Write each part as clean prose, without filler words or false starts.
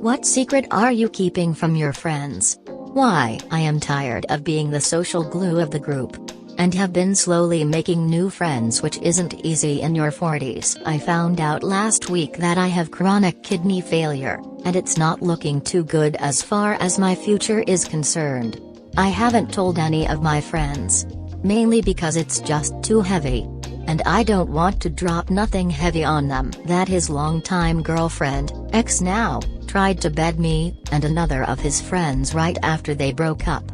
What secret are you keeping from your friends? Why? I am tired of being the social glue of the group. And have been slowly making new friends, which isn't easy in your 40s. I found out last week that I have chronic kidney failure, and it's not looking too good as far as my future is concerned. I haven't told any of my friends. Mainly because it's just too heavy. And I don't want to drop nothing heavy on them. That his longtime girlfriend, ex now, tried to bed me, and another of his friends right after they broke up.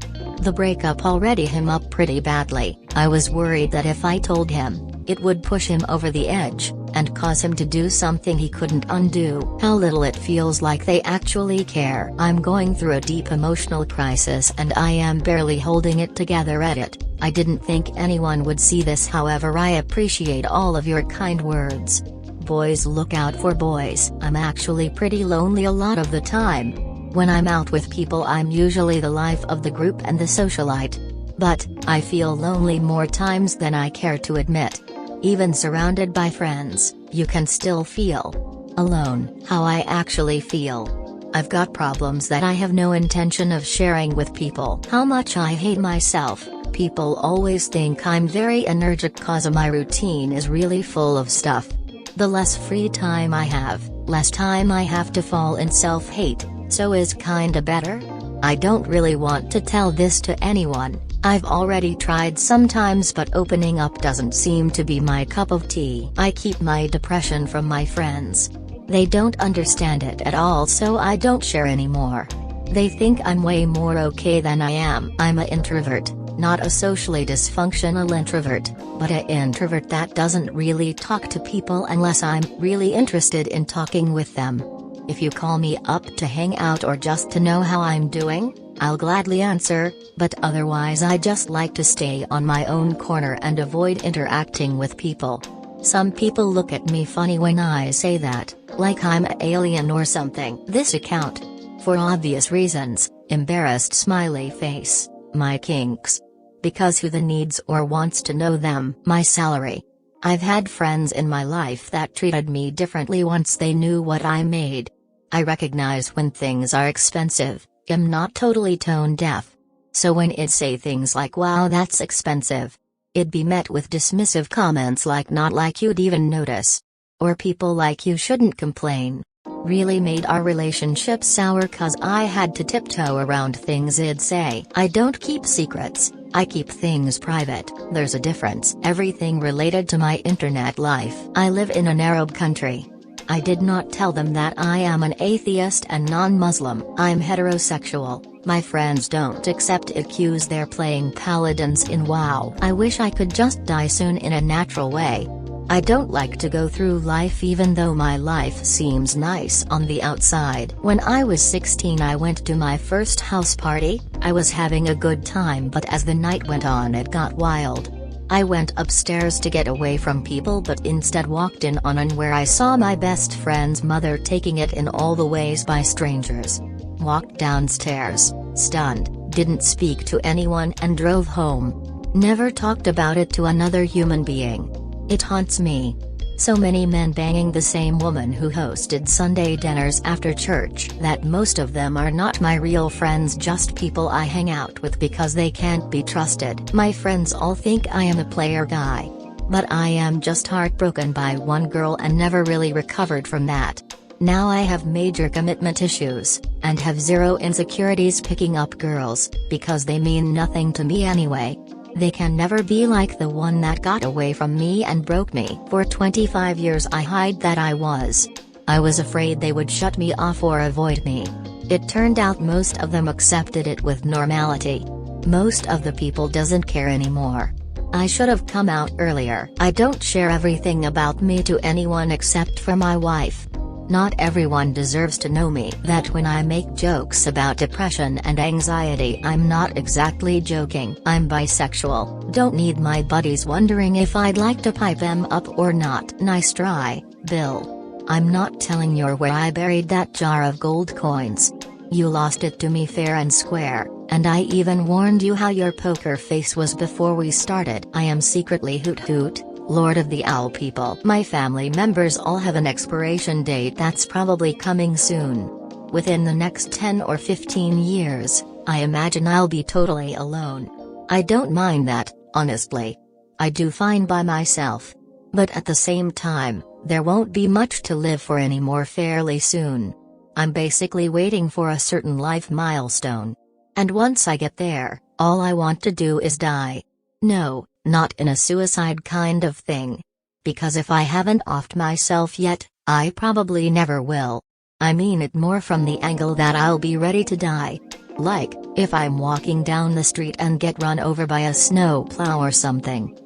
The breakup already him up pretty badly. I was worried that if I told him, it would push him over the edge, and cause him to do something he couldn't undo. How little it feels like they actually care. I'm going through a deep emotional crisis and I am barely holding it together at it. I didn't think anyone would see this, however I appreciate all of your kind words. Boys look out for boys. I'm actually pretty lonely a lot of the time. When I'm out with people I'm usually the life of the group and the socialite. But, I feel lonely more times than I care to admit. Even surrounded by friends, you can still feel alone. How I actually feel. I've got problems that I have no intention of sharing with people. How much I hate myself. People always think I'm very energic cause my routine is really full of stuff. The less free time I have, less time I have to fall in self-hate, so is kinda better? I don't really want to tell this to anyone. I've already tried sometimes, but opening up doesn't seem to be my cup of tea. I keep my depression from my friends. They don't understand it at all, so I don't share anymore. They think I'm way more okay than I am. I'm an introvert, not a socially dysfunctional introvert, but an introvert that doesn't really talk to people unless I'm really interested in talking with them. If you call me up to hang out or just to know how I'm doing, I'll gladly answer, but otherwise I just like to stay on my own corner and avoid interacting with people. Some people look at me funny when I say that, like I'm an alien or something. This account. For obvious reasons, embarrassed smiley face, my kinks. Because who the needs or wants to know them. My salary. I've had friends in my life that treated me differently once they knew what I made. I recognize when things are expensive. I'm not totally tone deaf. So when it say things like wow that's expensive, it'd be met with dismissive comments like not like you'd even notice. Or people like you shouldn't complain. Really made our relationship sour cause I had to tiptoe around things it'd say. I don't keep secrets, I keep things private. There's a difference. Everything related to my internet life. I live in an Arab country. I did not tell them that I am an atheist and non-Muslim. I'm heterosexual. My friends don't accept it, cuse they're playing paladins in WoW. I wish I could just die soon in a natural way. I don't like to go through life even though my life seems nice on the outside. When I was 16 I went to my first house party. I was having a good time, but as the night went on it got wild. I went upstairs to get away from people but instead walked in on an where I saw my best friend's mother taking it in all the ways by strangers. Walked downstairs, stunned, didn't speak to anyone and drove home. Never talked about it to another human being. It haunts me. So many men banging the same woman who hosted Sunday dinners after church that most of them are not my real friends, just people I hang out with because they can't be trusted. My friends all think I am a player guy. But I am just heartbroken by one girl and never really recovered from that. Now I have major commitment issues, and have zero insecurities picking up girls, because they mean nothing to me anyway. They can never be like the one that got away from me and broke me. For 25 years I hid that I was afraid they would shut me off or avoid me. It turned out most of them accepted it with normality. Most of the people doesn't care anymore. I should have come out earlier. I don't share everything about me to anyone except for my wife. Not everyone deserves to know me. That when I make jokes about depression and anxiety I'm not exactly joking. I'm bisexual. Don't need my buddies wondering if I'd like to pipe them up or not. Nice try, Bill. I'm not telling you where I buried that jar of gold coins. You lost it to me fair and square, and I even warned you how your poker face was before we started. I am secretly Hoot Hoot, Lord of the Owl people. My family members all have an expiration date that's probably coming soon. within the next 10 or 15 years, I imagine I'll be totally alone. I don't mind that, honestly. I do fine by myself. But at the same time, there won't be much to live for anymore fairly soon. I'm basically waiting for a certain life milestone. And once I get there, all I want to do is die. No, not in a suicide kind of thing. Because if I haven't offed myself yet, I probably never will. I mean it more from the angle that I'll be ready to die. Like, if I'm walking down the street and get run over by a snowplow or something,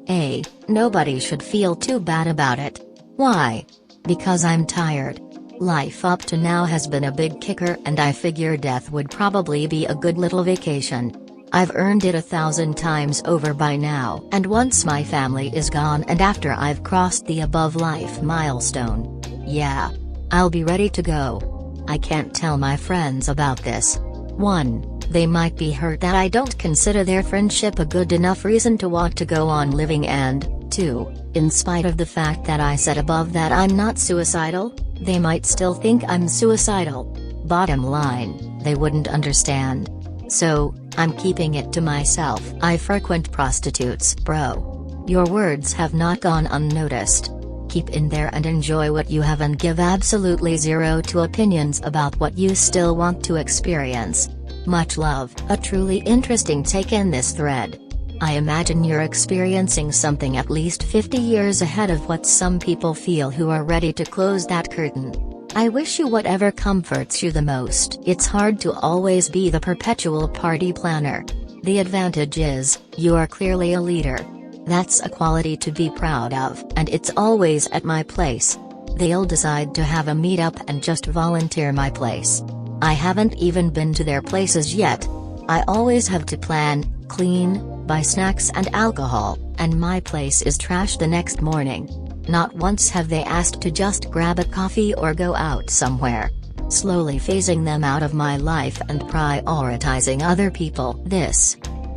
nobody should feel too bad about it. Why? Because I'm tired. Life up to now has been a big kicker and I figure death would probably be a good little vacation. I've earned it 1,000 times over by now, and once my family is gone and after I've crossed the above life milestone, yeah, I'll be ready to go. I can't tell my friends about this. 1. They might be hurt that I don't consider their friendship a good enough reason to want to go on living, and 2. In spite of the fact that I said above that I'm not suicidal, they might still think I'm suicidal. Bottom line, they wouldn't understand. So, I'm keeping it to myself. I frequent prostitutes, bro. Your words have not gone unnoticed. Keep in there and enjoy what you have and give absolutely zero to opinions about what you still want to experience. Much love. A truly interesting take in this thread. I imagine you're experiencing something at least 50 years ahead of what some people feel who are ready to close that curtain. I wish you whatever comforts you the most. It's hard to always be the perpetual party planner. The advantage is, you are clearly a leader. That's a quality to be proud of, and it's always at my place. They'll decide to have a meetup and just volunteer my place. I haven't even been to their places yet. I always have to plan, clean, buy snacks and alcohol, and my place is trash the next morning. Not once have they asked to just grab a coffee or go out somewhere. Slowly phasing them out of my life and prioritizing other people.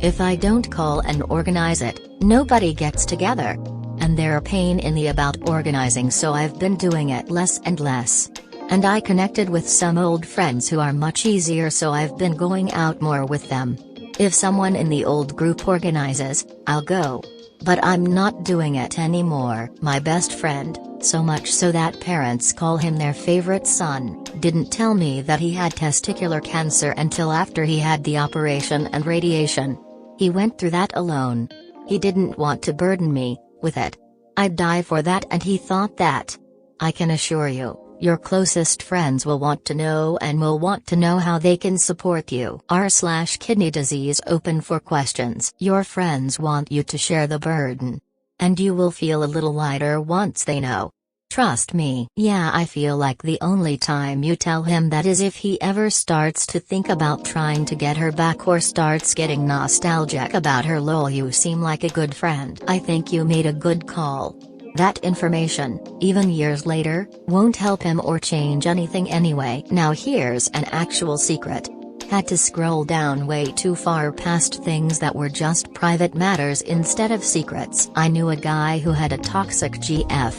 If I don't call and organize it, nobody gets together. And they're a pain in the about organizing, so I've been doing it less and less. And I connected with some old friends who are much easier, so I've been going out more with them. If someone in the old group organizes, I'll go. But I'm not doing it anymore. My best friend, so much so that parents call him their favorite son, didn't tell me that he had testicular cancer until after he had the operation and radiation. He went through that alone. He didn't want to burden me with it. I'd die for that, and he thought that. I can assure you, your closest friends will want to know and will want to know how they can support you. r/kidney disease open for questions. Your friends want you to share the burden. And you will feel a little lighter once they know. Trust me. Yeah, I feel like the only time you tell him that is if he ever starts to think about trying to get her back or starts getting nostalgic about her. Lol, you seem like a good friend. I think you made a good call. That information, even years later, won't help him or change anything anyway. Now here's an actual secret. Had to scroll down way too far past things that were just private matters instead of secrets. I knew a guy who had a toxic GF.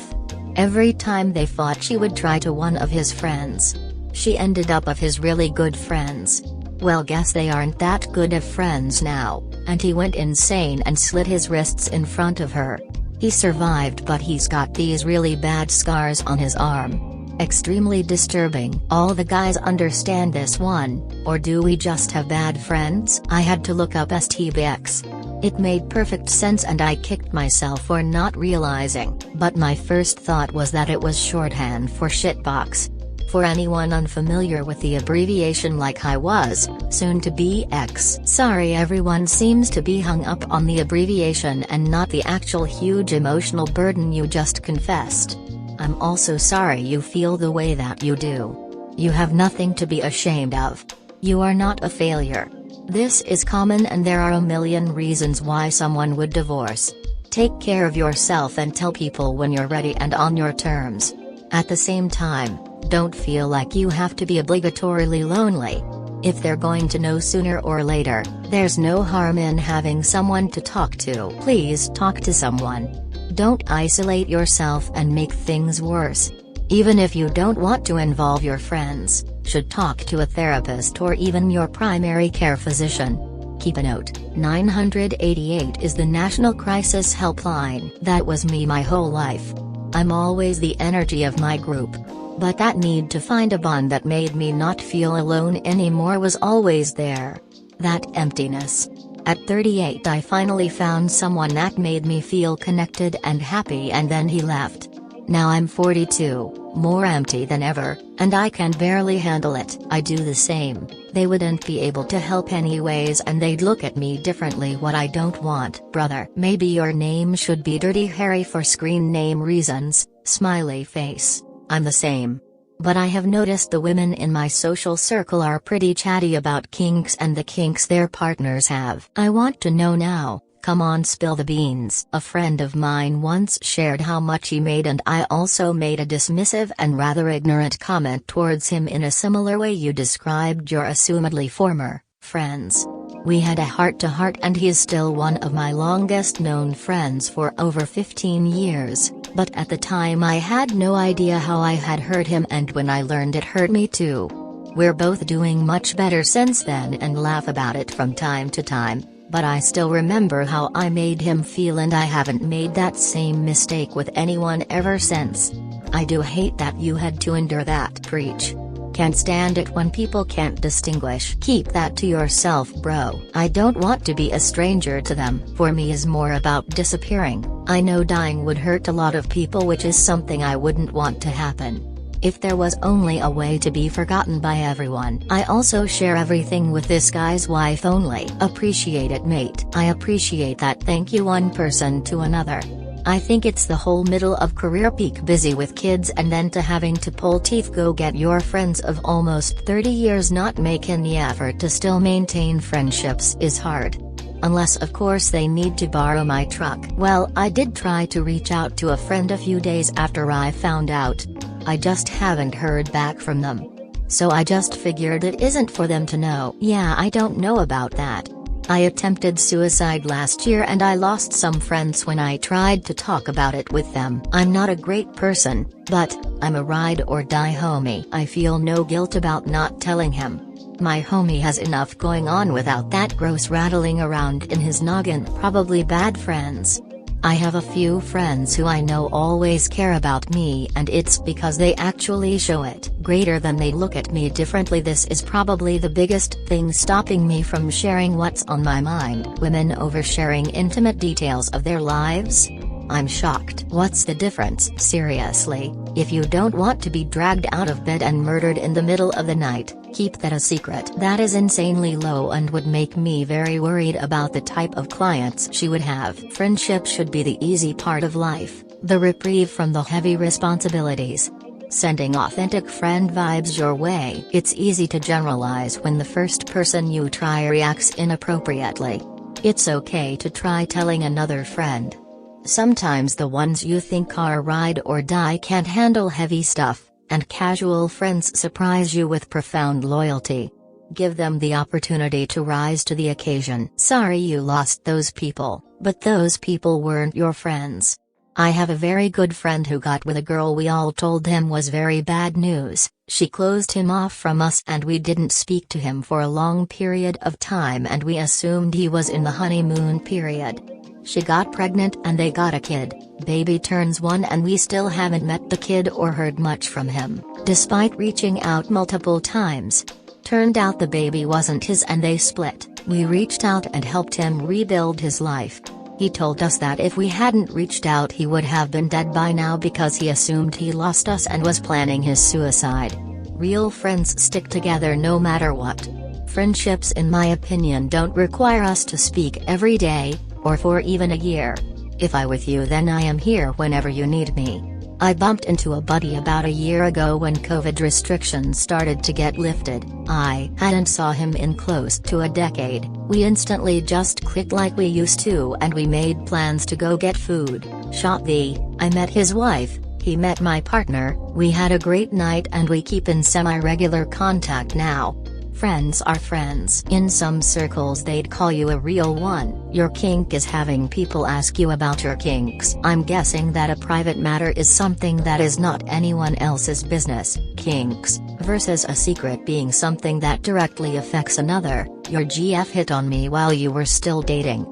Every time they fought, she would try to one of his friends. She ended up of his really good friends. Well, guess they aren't that good of friends now, and he went insane and slit his wrists in front of her. He survived, but he's got these really bad scars on his arm. Extremely disturbing. All the guys understand this one, or do we just have bad friends? I had to look up STBX. It made perfect sense and I kicked myself for not realizing, but my first thought was that it was shorthand for shitbox. For anyone unfamiliar with the abbreviation like I was, soon to be X. Sorry, everyone seems to be hung up on the abbreviation and not the actual huge emotional burden you just confessed. I'm also sorry you feel the way that you do. You have nothing to be ashamed of. You are not a failure. This is common and there are a million reasons why someone would divorce. Take care of yourself and tell people when you're ready and on your terms. At the same time, don't feel like you have to be obligatorily lonely. If they're going to know sooner or later, there's no harm in having someone to talk to. Please talk to someone. Don't isolate yourself and make things worse. Even if you don't want to involve your friends, should talk to a therapist or even your primary care physician. Keep a note, 988 is the National Crisis Helpline. That was me my whole life. I'm always the energy of my group. But that need to find a bond that made me not feel alone anymore was always there. That emptiness. At 38 I finally found someone that made me feel connected and happy, and then he left. Now I'm 42, more empty than ever, and I can barely handle it. I do the same. They wouldn't be able to help anyways, and they'd look at me differently. What I don't want. Brother, maybe your name should be Dirty Harry for screen name reasons, smiley face. I'm the same. But I have noticed the women in my social circle are pretty chatty about kinks and the kinks their partners have. I want to know now. Come on, spill the beans. A friend of mine once shared how much he made, and I also made a dismissive and rather ignorant comment towards him in a similar way you described your assumedly former friends. We had a heart-to-heart, and he is still one of my longest known friends for over 15 years, but at the time I had no idea how I had hurt him, and when I learned it hurt me too. We're both doing much better since then and laugh about it from time to time. But I still remember how I made him feel, and I haven't made that same mistake with anyone ever since. I do hate that you had to endure that. Preach. Can't stand it when people can't distinguish. Keep that to yourself, bro. I don't want to be a stranger to them. For me is more about disappearing. I know dying would hurt a lot of people, which is something I wouldn't want to happen. If there was only a way to be forgotten by everyone. I also share everything with this guy's wife only. Appreciate it, mate. I appreciate that. Thank you. One person to another. I think it's the whole middle of career peak, busy with kids, and then to having to pull teeth go get your friends of almost 30 years not make any effort to still maintain friendships is hard. Unless of course they need to borrow my truck. Well, I did try to reach out to a friend a few days after I found out. I just haven't heard back from them. So I just figured it isn't for them to know. Yeah, I don't know about that. I attempted suicide last year and I lost some friends when I tried to talk about it with them. I'm not a great person, but I'm a ride or die homie. I feel no guilt about not telling him. My homie has enough going on without that gross rattling around in his noggin. Probably bad friends. I have a few friends who I know always care about me, and it's because they actually show it. Greater than they look at me differently. This is probably the biggest thing stopping me from sharing what's on my mind. Women oversharing intimate details of their lives? I'm shocked. What's the difference? Seriously, if you don't want to be dragged out of bed and murdered in the middle of the night, keep that a secret. That is insanely low and would make me very worried about the type of clients she would have. Friendship should be the easy part of life, the reprieve from the heavy responsibilities. Sending authentic friend vibes your way. It's easy to generalize when the first person you try reacts inappropriately. It's okay to try telling another friend. Sometimes the ones you think are ride or die can't handle heavy stuff, and casual friends surprise you with profound loyalty. Give them the opportunity to rise to the occasion. Sorry you lost those people, but those people weren't your friends. I have a very good friend who got with a girl we all told him was very bad news. She closed him off from us and we didn't speak to him for a long period of time, and we assumed he was in the honeymoon period. She got pregnant and they got a kid. Baby turns 1 and we still haven't met the kid or heard much from him, despite reaching out multiple times. Turned out the baby wasn't his and they split. We reached out and helped him rebuild his life. He told us that if we hadn't reached out he would have been dead by now because he assumed he lost us and was planning his suicide. Real friends stick together no matter what. Friendships, in my opinion, don't require us to speak every day, or for even a year. If I with you, then I am here whenever you need me. I bumped into a buddy about a year ago when COVID restrictions started to get lifted. I hadn't saw him in close to a decade. We instantly just clicked like we used to, and we made plans to go get food. I met his wife, he met my partner, we had a great night and we keep in semi-regular contact now. Friends are friends. In some circles they'd call you a real one. Your kink is having people ask you about your kinks. I'm guessing that a private matter is something that is not anyone else's business. Kinks, versus a secret being something that directly affects another. Your GF hit on me while you were still dating.